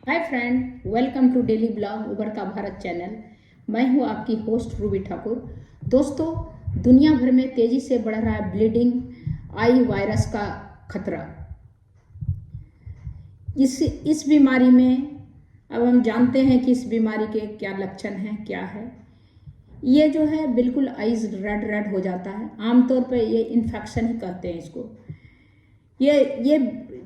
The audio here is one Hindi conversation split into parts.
Hi friend, welcome to daily blog Ubharta Bharat channel. मैं हूं आपकी होस्ट रूबी ठाकुर। दोस्तों, दुनिया भर में तेजी से बढ़ रहा है ब्लीडिंग आई वायरस का खतरा। इस बीमारी में अब हम जानते हैं कि इस बीमारी के क्या लक्षण हैं, क्या है। ये जो है बिल्कुल आइज रेड रेड हो जाता है। आमतौर पर ये इन्फेक्शन ही कहते हैं इसको। ये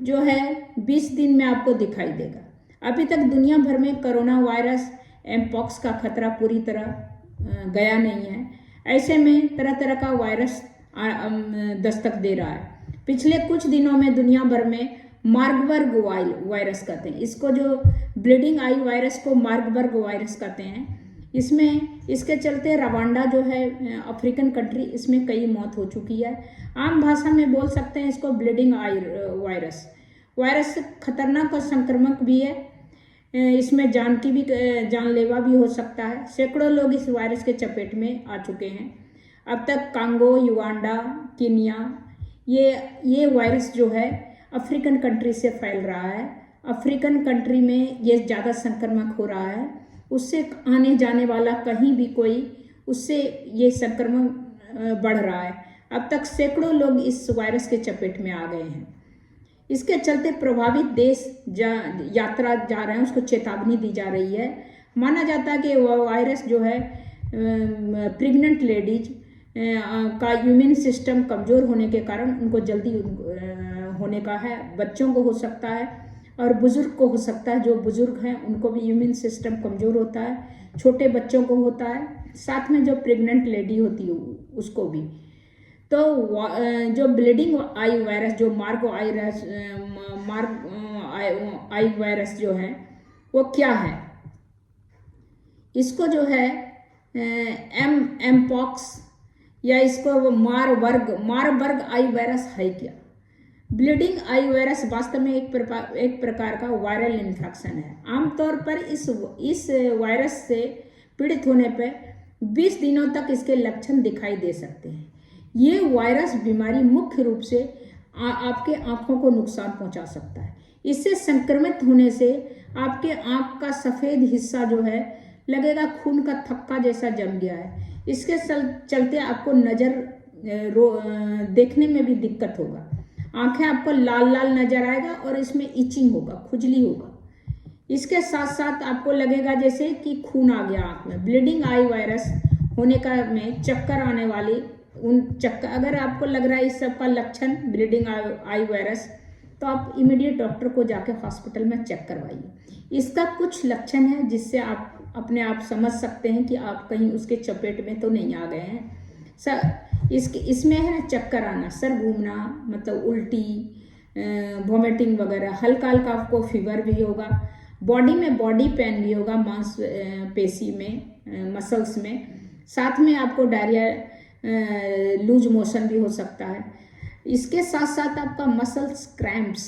जो है 20 दिन में आपको दिखाई देगा। अभी तक दुनिया भर में कोरोना वायरस एमपॉक्स का खतरा पूरी तरह गया नहीं है। ऐसे में तरह तरह का वायरस दस्तक दे रहा है। पिछले कुछ दिनों में दुनिया भर में मार्बर्ग वायरस कहते हैं इसको, जो ब्लीडिंग आई वायरस को मार्बर्ग वायरस कहते हैं। इसके चलते रवांडा जो है अफ्रीकन कंट्री, इसमें कई मौत हो चुकी है। आम भाषा में बोल सकते हैं इसको ब्लीडिंग आई वायरस खतरनाक और संक्रामक भी है। इसमें जानलेवा भी हो सकता है। सैकड़ों लोग इस वायरस के चपेट में आ चुके हैं अब तक। कांगो, युगांडा, कीनिया, ये वायरस जो है अफ्रीकन कंट्री से फैल रहा है। अफ्रीकन कंट्री में ये ज़्यादा संक्रामक हो रहा है। उससे आने जाने वाला कहीं भी कोई, उससे ये संक्रमण बढ़ रहा है। अब तक सैकड़ों लोग इस वायरस के चपेट में आ गए हैं। इसके चलते प्रभावित देश यात्रा जा रहे हैं, उसको चेतावनी दी जा रही है। माना जाता है कि वह वायरस जो है प्रेग्नेंट लेडीज का इम्यून सिस्टम कमज़ोर होने के कारण उनको जल्दी होने का है। बच्चों को हो सकता है और बुजुर्ग को हो सकता है। जो बुजुर्ग हैं उनको भी इम्यून सिस्टम कमज़ोर होता है। छोटे बच्चों को होता है, साथ में जो प्रेग्नेंट लेडी होती है उसको भी। तो जो ब्लीडिंग आई वायरस, जो मार्ग आई वायरस जो है वो क्या है, इसको जो है एमपॉक्स या इसको मारबर्ग आई वायरस है क्या। ब्लीडिंग आई वायरस वास्तव में एक प्रकार का वायरल इन्फेक्शन है। आमतौर पर इस वायरस से पीड़ित होने पर 20 दिनों तक इसके लक्षण दिखाई दे सकते हैं। ये वायरस बीमारी मुख्य रूप से आपके आँखों को नुकसान पहुंचा सकता है। इससे संक्रमित होने से आपके आँख का सफ़ेद हिस्सा जो है लगेगा खून का थक्का जैसा जम गया है। इसके चलते आपको देखने में भी दिक्कत होगा। आंखें आपको लाल लाल नजर आएगा और इसमें इचिंग होगा, खुजली होगा। इसके साथ साथ आपको लगेगा जैसे कि खून आ गया आंख में। ब्लीडिंग आई वायरस होने का में चक्कर आने वाली अगर आपको लग रहा है इस सब का लक्षण ब्लीडिंग आई वायरस, तो आप इमीडिएट डॉक्टर को जाके हॉस्पिटल में चेक करवाइए। इसका कुछ लक्षण है जिससे आप अपने आप समझ सकते हैं कि आप कहीं उसके चपेट में तो नहीं आ गए हैं। इसमें है ना चक्कर आना, सर घूमना, मतलब उल्टी, वॉमिटिंग वगैरह, हल्का हल्का आपको फीवर भी होगा। बॉडी में बॉडी पेन भी होगा, मांसपेशी में, मसल्स में। साथ में आपको डायरिया, लूज मोशन भी हो सकता है। इसके साथ साथ आपका मसल्स क्रैम्प्स,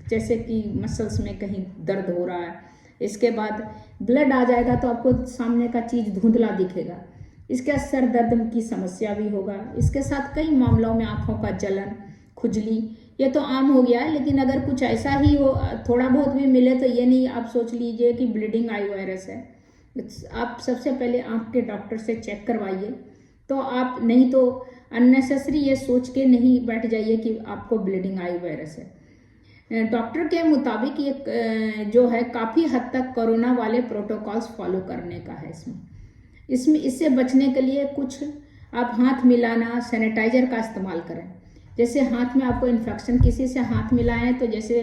जैसे कि मसल्स में कहीं दर्द हो रहा है। इसके बाद ब्लड आ जाएगा तो आपको सामने का चीज़ धुंधला दिखेगा। इसके सर दर्द की समस्या भी होगा। इसके साथ कई मामलों में आँखों का जलन, खुजली, ये तो आम हो गया है। लेकिन अगर कुछ ऐसा ही हो, थोड़ा बहुत भी मिले, तो ये नहीं आप सोच लीजिए कि ब्लीडिंग आई वायरस है। आप सबसे पहले आँख के डॉक्टर से चेक करवाइए। तो आप नहीं तो अननेसेसरी ये सोच के नहीं बैठ जाइए कि आपको ब्लीडिंग आई वायरस है। डॉक्टर के मुताबिक ये जो है काफ़ी हद तक कोरोना वाले प्रोटोकॉल्स फॉलो करने का है। इससे बचने के लिए कुछ आप हाथ मिलाना, सैनिटाइजर का इस्तेमाल करें। जैसे हाथ में आपको इन्फेक्शन, किसी से हाथ मिलाएं तो जैसे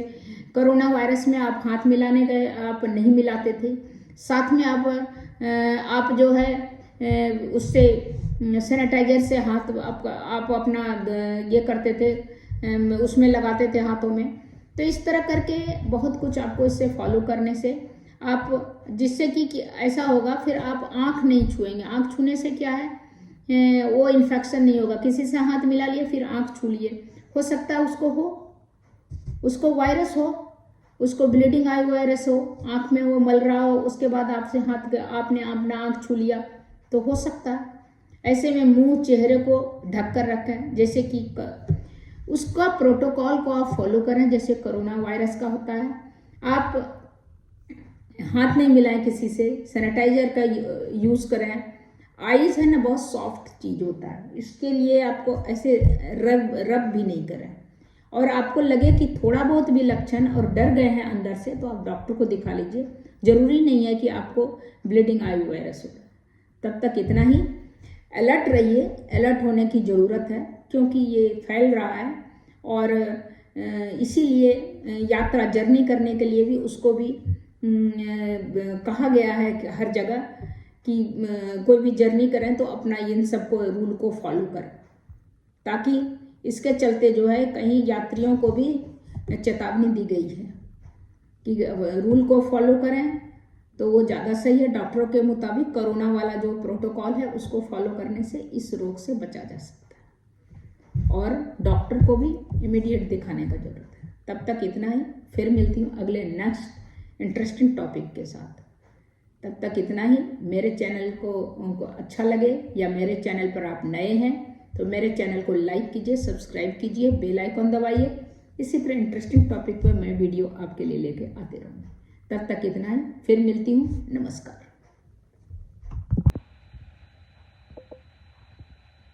कोरोना वायरस में आप हाथ मिलाने गए, आप नहीं मिलाते थे। साथ में आप जो है उससे सैनिटाइजर से हाथ आप अपना ये करते थे, उसमें लगाते थे हाथों में। तो इस तरह करके बहुत कुछ आपको इससे फॉलो करने से आप, जिससे कि ऐसा होगा फिर आप आँख नहीं छुएंगे। आँख छूने से क्या है, वो इन्फेक्शन नहीं होगा। किसी से हाथ मिला लिए फिर आँख छू लिए, हो सकता है उसको वायरस हो, उसको ब्लीडिंग आई वायरस हो, आँख में वो मल रहा हो, उसके बाद आपने अपना आँख छू लिया, तो हो सकता है। ऐसे में मुंह, चेहरे को ढक कर रखें, जैसे कि उसका प्रोटोकॉल को आप फॉलो करें जैसे कोरोना वायरस का होता है। आप हाथ नहीं मिलाएं किसी से, सैनिटाइजर का यूज़ करें। आइज़ है ना बहुत सॉफ्ट चीज़ होता है, इसके लिए आपको ऐसे रब भी नहीं करें। और आपको लगे कि थोड़ा बहुत भी लक्षण और डर गए हैं अंदर से, तो आप डॉक्टर को दिखा लीजिए। जरूरी नहीं है कि आपको ब्लीडिंग आई वायरस हो। तब तक इतना ही, अलर्ट रहिए, अलर्ट होने की ज़रूरत है क्योंकि ये फैल रहा है। और इसीलिए यात्रा जर्नी करने के लिए भी उसको भी कहा गया है कि हर जगह कि कोई भी जर्नी करें तो अपना इन सबको रूल को फॉलो करें, ताकि इसके चलते जो है कहीं यात्रियों को भी चेतावनी दी गई है कि रूल को फॉलो करें तो वो ज़्यादा सही है। डॉक्टरों के मुताबिक कोरोना वाला जो प्रोटोकॉल है उसको फॉलो करने से इस रोग से बचा जा सकता है, और डॉक्टर को भी इमीडिएट दिखाने का ज़रूरत है। तब तक इतना ही, फिर मिलती हूँ अगले नेक्स्ट इंटरेस्टिंग टॉपिक के साथ। तब तक इतना ही। मेरे चैनल को उनको अच्छा लगे या मेरे चैनल पर आप नए हैं तो मेरे चैनल को लाइक कीजिए, सब्सक्राइब कीजिए, बेल आइकॉन दबाइए। इसी तरह इंटरेस्टिंग टॉपिक पर मैं वीडियो आपके लिए लेके आते रहूँगी। तब तक इतना ही, फिर मिलती हूँ। नमस्कार।